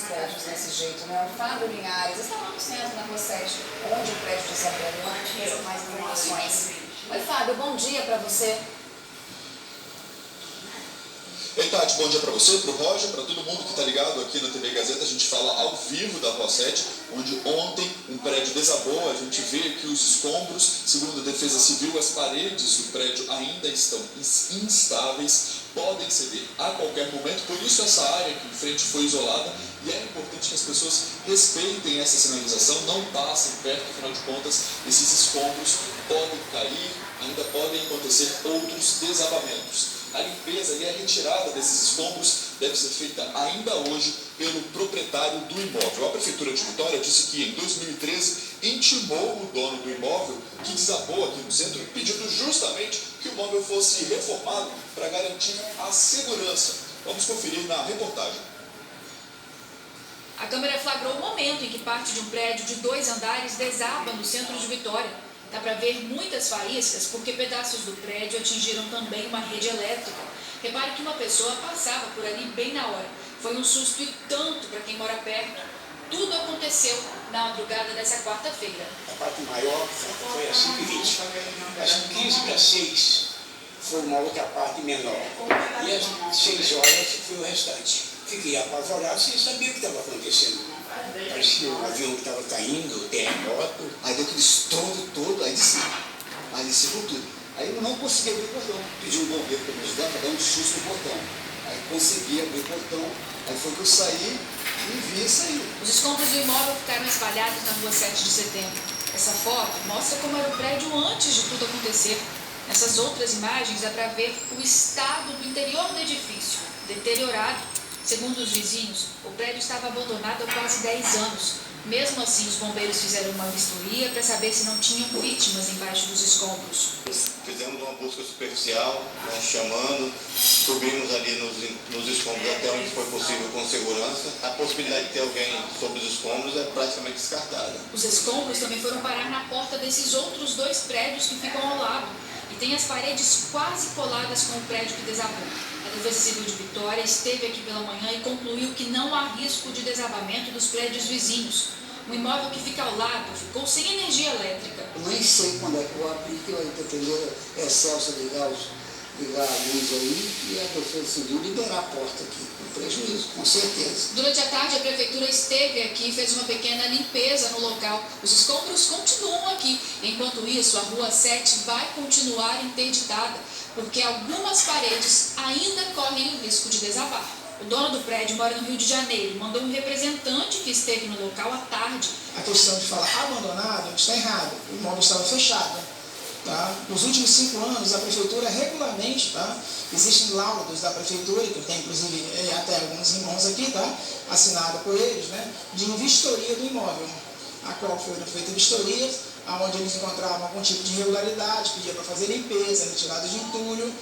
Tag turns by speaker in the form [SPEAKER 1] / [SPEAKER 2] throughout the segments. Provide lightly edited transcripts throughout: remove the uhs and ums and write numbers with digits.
[SPEAKER 1] prédios desse jeito, né? O Fábio Linhares está lá no centro, na Rua 7, onde o prédio desabou. Tem mais informações. Oi, Fábio, bom dia para você.
[SPEAKER 2] Oi, Tati, bom dia para você, para o Roger, para todo mundo que está ligado aqui na TV Gazeta. A gente fala ao vivo da Rua 7, onde ontem um prédio desabou. A gente vê aqui os escombros. Segundo a Defesa Civil, as paredes do prédio ainda estão instáveis, podem ceder a qualquer momento. Por isso essa área aqui em frente foi isolada e é importante que as pessoas respeitem essa sinalização, não passem perto, afinal de contas, esses escombros podem cair, ainda podem acontecer outros desabamentos. A limpeza e a retirada desses escombros deve ser feita ainda hoje pelo proprietário do imóvel. A Prefeitura de Vitória disse que em 2013 intimou o dono do imóvel que desabou aqui no centro, pedindo justamente que o imóvel fosse reformado para garantir a segurança. Vamos conferir na reportagem.
[SPEAKER 3] A câmera flagrou o momento em que parte de um prédio de 2 andares desaba no centro de Vitória. Dá para ver muitas faíscas porque pedaços do prédio atingiram também uma rede elétrica. Repare que uma pessoa passava por ali bem na hora. Foi um susto e tanto para quem mora perto. Tudo aconteceu na madrugada dessa quarta-feira.
[SPEAKER 4] A parte maior foi às 5h20. Às 15h06 foi uma outra parte menor. E às 6 horas foi o restante. Fiquei apavorado sem saber o que estava acontecendo. Parecia um avião que estava caindo, terremoto.
[SPEAKER 5] Aí deu aquele estrondo todo, aí desci com tudo. Aí eu não consegui abrir o portão. Pedi um bombeiro para me ajudar, para dar um susto no portão. Aí consegui abrir o portão, aí foi que eu saí e vi e saí.
[SPEAKER 3] Os escombros do imóvel ficaram espalhados na Rua 7 de Setembro. Essa foto mostra como era o prédio antes de tudo acontecer. Nessas outras imagens dá para ver o estado do interior do edifício, deteriorado. Segundo os vizinhos, o prédio estava abandonado há quase 10 anos. Mesmo assim, os bombeiros fizeram uma vistoria para saber se não tinham vítimas embaixo dos escombros.
[SPEAKER 6] Fizemos uma busca superficial, chamando, subimos ali nos escombros até onde foi possível com segurança. A possibilidade de ter alguém sobre os escombros é praticamente descartada.
[SPEAKER 3] Os escombros também foram parar na porta desses outros 2 prédios que ficam ao lado e tem as paredes quase coladas com o prédio que desabou. A Defesa Civil de Vitória esteve aqui pela manhã e concluiu que não há risco de desabamento dos prédios vizinhos. O imóvel que fica ao lado ficou sem energia elétrica.
[SPEAKER 5] Eu nem sei quando é que eu vou abrir, que a entendedora é Celso ligar a luz aí e a Defesa Civil liberar a porta aqui. Com prejuízo, com certeza.
[SPEAKER 3] Durante a tarde, a Prefeitura esteve aqui e fez uma pequena limpeza no local. Os escombros continuam aqui. Enquanto isso, a Rua 7 vai continuar interditada, porque algumas paredes ainda correm o risco de desabar. O dono do prédio mora no Rio de Janeiro e mandou um representante que esteve no local à tarde.
[SPEAKER 7] A questão de falar abandonado está errado. O imóvel estava fechado. Tá? Nos últimos 5 anos, a Prefeitura regularmente, tá? Existem laudos da Prefeitura, que eu tenho inclusive até alguns irmãos aqui, tá? Assinado por eles, né? De vistoria do imóvel, a qual foram feitas vistorias, onde eles encontravam algum tipo de irregularidade, pedia para fazer limpeza, retirada de entulho,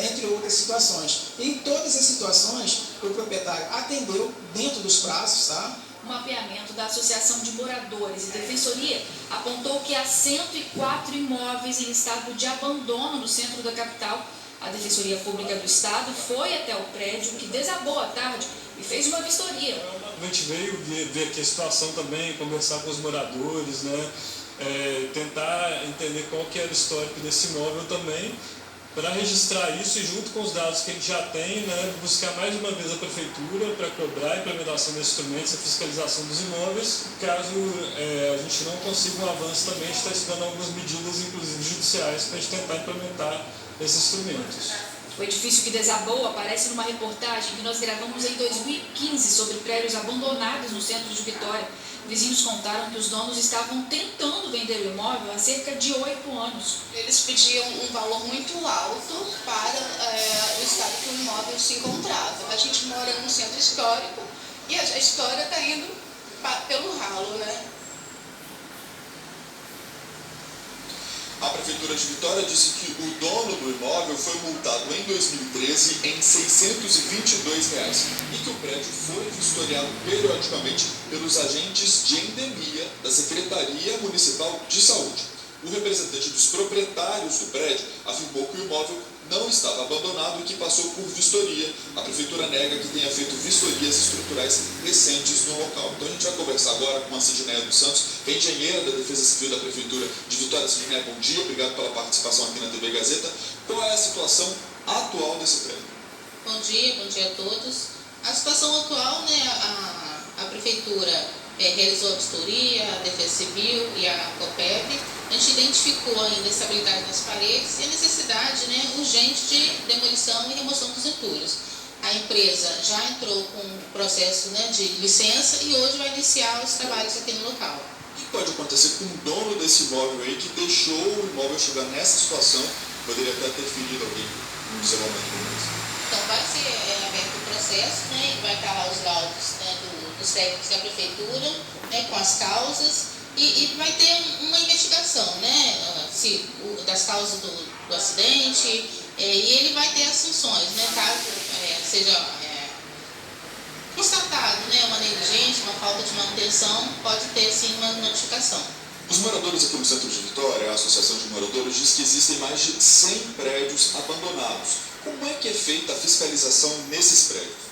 [SPEAKER 7] entre outras situações. Em todas as situações, o proprietário atendeu dentro dos prazos, tá?
[SPEAKER 3] O mapeamento da Associação de Moradores e Defensoria apontou que há 104 imóveis em estado de abandono no centro da capital. A Defensoria Pública do Estado foi até o prédio que desabou à tarde e fez uma vistoria.
[SPEAKER 8] A gente veio ver aqui a situação também, conversar com os moradores, né? Tentar entender qual que era o histórico desse imóvel também, para registrar isso e junto com os dados que a gente já tem, né, buscar mais uma vez a Prefeitura para cobrar a implementação dos instrumentos, a fiscalização dos imóveis. Caso a gente não consiga um avanço também, a gente está estudando algumas medidas, inclusive judiciais, para a gente tentar implementar esses instrumentos.
[SPEAKER 3] O edifício que desabou aparece numa reportagem que nós gravamos em 2015 sobre prédios abandonados no centro de Vitória. Vizinhos contaram que os donos estavam tentando vender o imóvel há cerca de 8 anos.
[SPEAKER 9] Eles pediam um valor muito alto para o estado que o imóvel se encontrava. A gente mora num centro histórico e a história está indo pelo ralo, né?
[SPEAKER 2] A Prefeitura de Vitória disse que o dono do imóvel foi multado em 2013 em R$ 622 e que o prédio foi vistoriado periodicamente pelos agentes de endemia da Secretaria Municipal de Saúde. O representante dos proprietários do prédio afirmou que o imóvel não estava abandonado e que passou por vistoria. A Prefeitura nega que tenha feito vistorias estruturais recentes no local. Então a gente vai conversar agora com a Sidneia dos Santos, que é engenheira da Defesa Civil da Prefeitura de Vitória. Sidneia, bom dia, obrigado pela participação aqui na TV Gazeta. Qual é a situação atual desse prédio?
[SPEAKER 10] Bom dia a todos. A situação atual, né, a Prefeitura realizou a vistoria, a Defesa Civil e a COPEB. A gente identificou ainda a estabilidade das paredes e a necessidade, né, urgente de demolição e remoção dos entulhos. A empresa já entrou com o processo, né, de licença e hoje vai iniciar os trabalhos aqui no local.
[SPEAKER 2] O que pode acontecer com o dono desse imóvel aí que deixou o imóvel chegar nessa situação? Poderia até ter ferido alguém no seu momento como esse.
[SPEAKER 10] Então vai ser aberto o processo, né, e vai estar lá os laudos, né, dos técnicos da Prefeitura, né, com as causas. E vai ter uma investigação, né, das causas do acidente, e ele vai ter as funções, né, caso seja constatado, né, uma negligência, uma falta de manutenção, pode ter sim uma notificação.
[SPEAKER 2] Os moradores aqui no centro de Vitória, a Associação de Moradores, diz que existem mais de 100 prédios abandonados. Como é que é feita a fiscalização nesses prédios?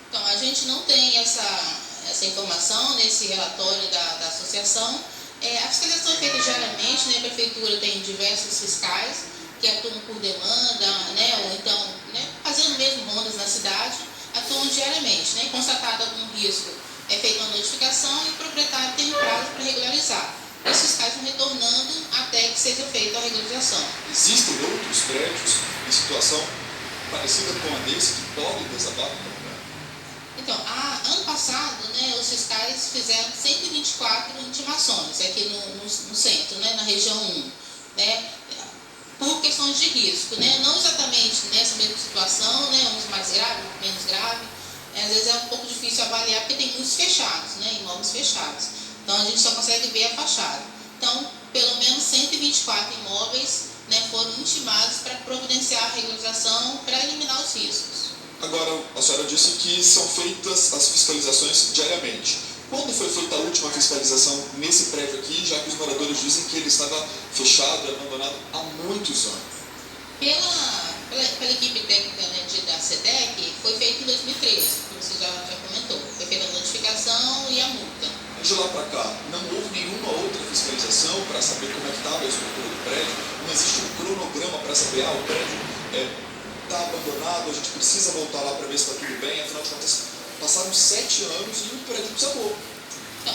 [SPEAKER 10] Então, a gente não tem essa informação nesse relatório da associação. A fiscalização é feita diariamente, né? A Prefeitura tem diversos fiscais que atuam por demanda, né? Ou então, né, fazendo mesmo rondas na cidade, atuam diariamente, né? Constatado algum risco, é feita uma notificação e o proprietário tem um prazo para regularizar. Os fiscais vão retornando até que seja feita a regularização.
[SPEAKER 2] Existem outros prédios em situação parecida com a desse que podem desabar?
[SPEAKER 10] Então, ano passado, né, os fiscais fizeram 124 intimações aqui no centro, né, na região 1, né, por questões de risco, né, não exatamente nessa mesma situação, né, uns mais graves, menos graves, às vezes é um pouco difícil avaliar porque tem muitos fechados, né, imóveis fechados, então a gente só consegue ver a fachada. Então, pelo menos 124 imóveis, né, foram intimados para providenciar a regularização para eliminar os riscos.
[SPEAKER 2] Agora, a senhora disse que são feitas as fiscalizações diariamente. Quando foi feita a última fiscalização nesse prédio aqui, já que os moradores dizem que ele estava fechado e abandonado há muitos anos?
[SPEAKER 10] Pela equipe técnica, né, da SEDEC, foi feito em 2013, como você já comentou. Foi feita a notificação e a multa.
[SPEAKER 2] De lá para cá, não houve nenhuma outra fiscalização para saber como é que estava a estrutura do prédio? Não existe um cronograma para saber, o prédio está abandonado, a gente precisa voltar lá para ver se está tudo bem, afinal de contas, passaram 7 anos e o prédio desabou.
[SPEAKER 10] Então,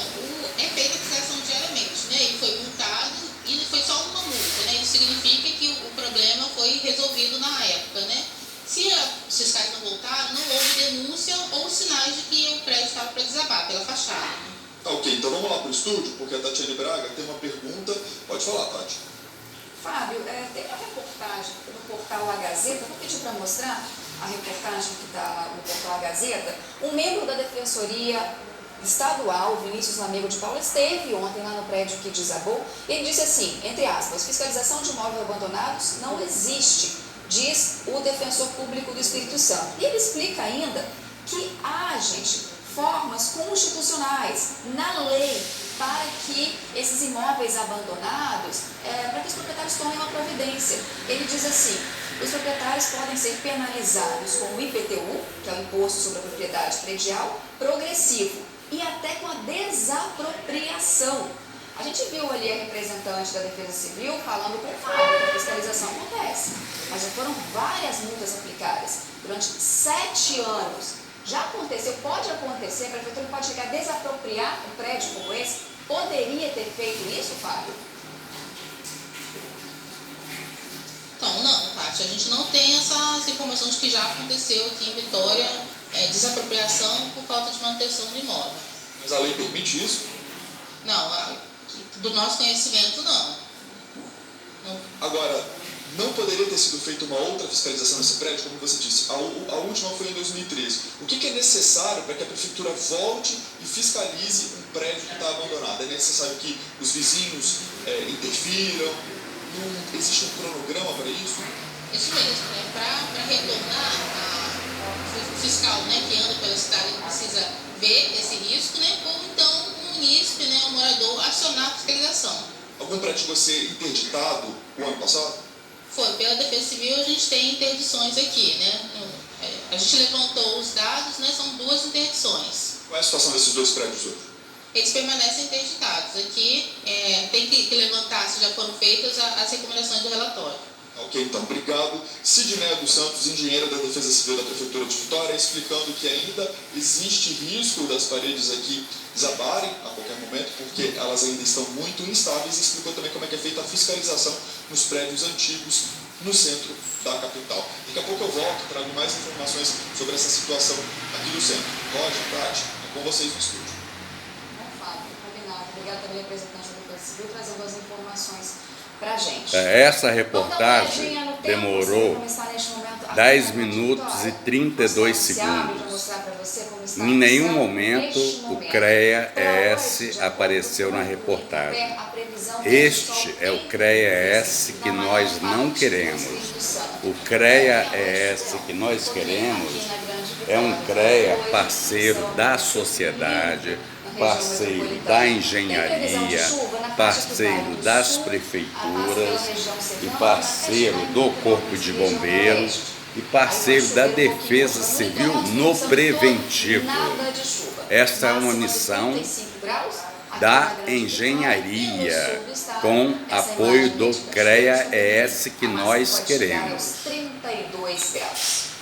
[SPEAKER 10] é feita a fiscalização diariamente, né? Ele foi multado e foi só uma multa, né? Isso significa que o problema foi resolvido na época, né? Se os fiscais não voltaram, não houve denúncia ou sinais de que o prédio estava para desabar pela fachada. Né?
[SPEAKER 2] Ok, então vamos lá para o estúdio, porque a Tatiane Braga tem uma pergunta. Pode falar, Tati.
[SPEAKER 1] Fábio, tem uma reportagem no portal A Gazeta, vou pedir para mostrar a reportagem que está no portal A Gazeta. Um membro da Defensoria Estadual, Vinícius Lamego de Paula, esteve ontem lá no prédio que desabou. Ele disse assim, entre aspas, fiscalização de imóveis abandonados não existe, diz o defensor público do Espírito Santo. E ele explica ainda que há, gente, formas constitucionais na lei para que esses imóveis abandonados, para que os proprietários tomem uma providência. Ele diz assim, os proprietários podem ser penalizados com o IPTU, que é o Imposto sobre a Propriedade Predial, progressivo, e até com a desapropriação. A gente viu ali a representante da Defesa Civil falando com o Fábio que a fiscalização acontece, mas já foram várias multas aplicadas durante 7 anos. Já aconteceu, pode acontecer, a prefeitura pode chegar a desapropriar um prédio como esse? Poderia ter feito isso, Fábio?
[SPEAKER 10] Então, não, Tati, a gente não tem essas informações de que já aconteceu aqui em Vitória, desapropriação por falta de manutenção do imóvel.
[SPEAKER 2] Mas a lei permite isso?
[SPEAKER 10] Não, do nosso conhecimento, não.
[SPEAKER 2] Agora, não poderia ter sido feita uma outra fiscalização nesse prédio, como você disse. A última foi em 2013. O que é necessário para que a prefeitura volte e fiscalize um prédio que está abandonado? É necessário que os vizinhos interfiram? Não existe um cronograma para isso?
[SPEAKER 10] Isso mesmo, né? Para retornar o fiscal, né, que anda pela cidade, precisa ver esse risco, né? Ou então o munícipe, né, o morador, acionar a fiscalização.
[SPEAKER 2] Algum prédio você interditado o ano passado?
[SPEAKER 10] Foi, pela Defesa Civil a gente tem interdições aqui, né? A gente levantou os dados, né? São 2 interdições.
[SPEAKER 2] Qual é a situação desses 2 prédios hoje?
[SPEAKER 10] Eles permanecem interditados. Aqui tem que levantar se já foram feitas as recomendações do relatório.
[SPEAKER 2] Ok, então, obrigado. Sidneia dos Santos, engenheira da Defesa Civil da Prefeitura de Vitória, explicando que ainda existe risco das paredes aqui desabarem a qualquer momento, porque elas ainda estão muito instáveis, e explicou também como é que é feita a fiscalização nos prédios antigos no centro da capital. Daqui a pouco eu volto e trago mais informações sobre essa situação aqui do centro. Roger, Tati, é com vocês no estúdio.
[SPEAKER 1] Obrigada também, representante da Defesa Civil, trazendo as informações para a gente.
[SPEAKER 11] Essa reportagem demorou 10 minutos e 32 segundos. Em nenhum momento o CREA-ES apareceu na reportagem. Este é o CREA-ES que nós não queremos. O CREA-ES que nós queremos é um CREA parceiro da sociedade, parceiro da engenharia, parceiro das prefeituras e parceiro do Corpo de Bombeiros e parceiro da Defesa Civil no preventivo. Esta é uma missão da engenharia com apoio do CREA-ES que nós queremos.
[SPEAKER 1] 32 graus.